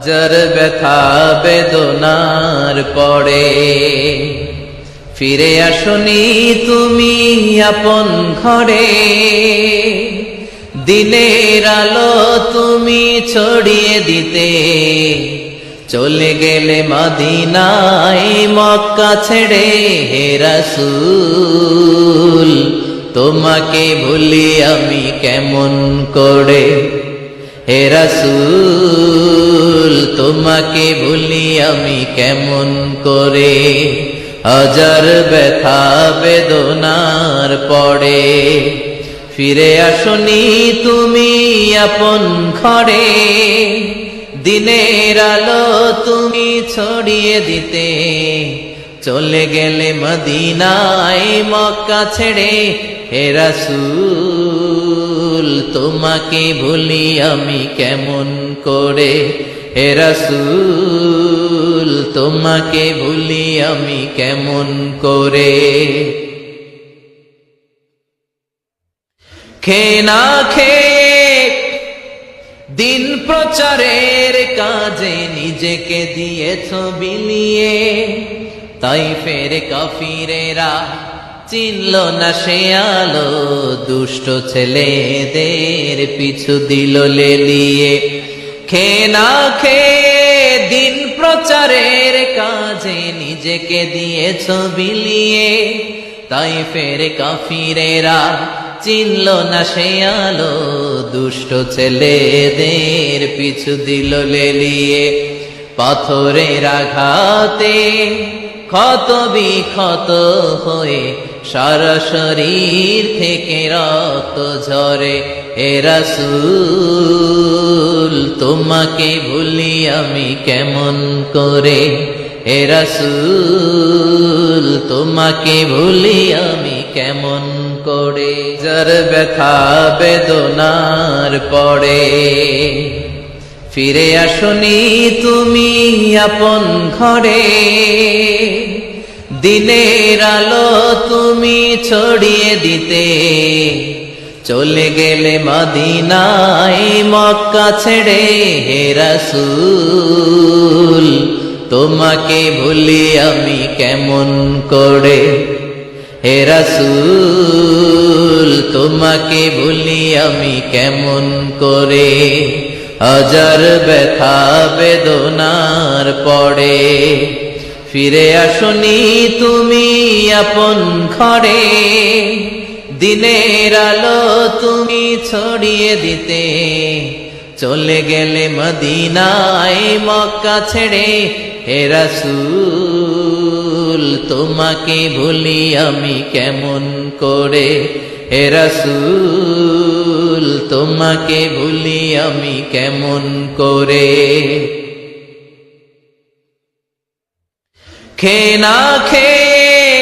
যার ব্যথা বেদনার পরে ফিরে আসনি তুমি আপন ঘরে, দিনের আলো তুমি ছড়িয়ে দিতে চলে গেলে মদিনায় মক্কা ছেড়ে। হে রাসূল তোমাকে ভুলি আমি কেমন করে, হে রাসূল তোমাকে ভুলি আমি কেমন করে। হাজার ব্যথা বেদনার পরে ফিরে আসনি তুমি আপন ঘরে, দিনের আলো তুমি ছড়িয়ে দিতে চলে গেলে মদিনায় মক্কা ছেড়ে। হে রাসূল তোমাকে ভুলি আমি কেমন করে, হে রাসূল তোমাকে ভুলি আমি কেমন করে। খেয়ে না খেয়ে দিন প্রচারের কাজে নিজেকে দিয়েছ বিলিয়ে, তাইফের কাফিরেরা চিনল না সে আলো, দুষ্ট ছেলেদের পিছু দিল লেলিয়ে। খেয়ে না খেয়ে দিন প্রচারের কাজে নিজেকে দিয়েছ বিলিয়ে, তাইফের কাফিরেরা চিনল না সে আলো, দুষ্ট ছেলেদের পিছু দিল লেলিয়ে। পাথরের আঘাতে ক্ষত বিক্ষত হয়ে সারা শরীর থেকে রক্ত ঝরে। হে রাসূল তোমাকে ভুলি আমি কেমন করে, হে রাসূল তোমাকে ভুলি আমি কেমন করে। যার ব্যথা বেদনার পরে ফিরে আসনি তুমি আপন ঘরে, দিনের আলো তুমি ছড়িয়ে দিতে চলে গেলে মদিনায় মক্কা ছেড়ে। হে রাসূল তোমাকে ভুলি আমি কেমন করে, হে রাসূল তোমাকে ভুলি আমি কেমন করে। হাজার ব্যথা বেদনার পরে ফিরে আসনি তুমি আপন ঘরে, দিনের আলো তুমি ছড়িয়ে দিতে চলে গেলে মদিনায় মক্কা ছেড়ে। হে রাসূল তোমাকে ভুলি আমি কেমন করে, হে রাসূল তোমাকে ভুলি আমি কেমন করে। খেয়ে না খেয়ে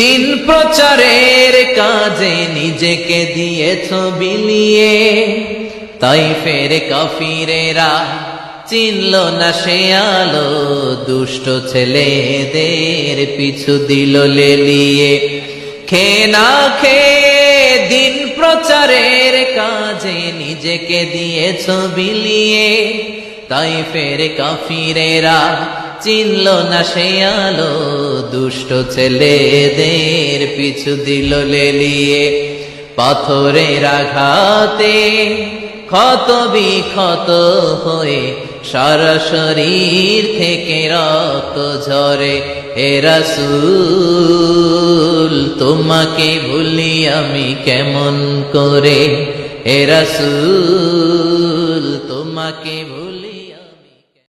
দিন প্রচারের কাজে নিজেকে দিয়েছ বিলিয়ে, তাইফের কাফিরেরা চিনল না সে আলো, দুষ্ট ছেলেদের পিছু দিল লেলিয়ে। খেয়ে না খেয়ে দিন প্রচারের কাজে নিজেকে দিয়েছ বিলিয়ে, তাইফের কাফিরেরা চিনল না সে আলো, দুষ্ট ছেলেদের পিছু দিল লেলিয়ে। পাথরের আঘাতে ক্ষত বিক্ষত হয়ে সারা শরীর থেকে রক্ত ঝরে। হে রাসূল তোমাকে ভুলি আমি কেমন করে, হে রাসূল তোমাকে ভুলি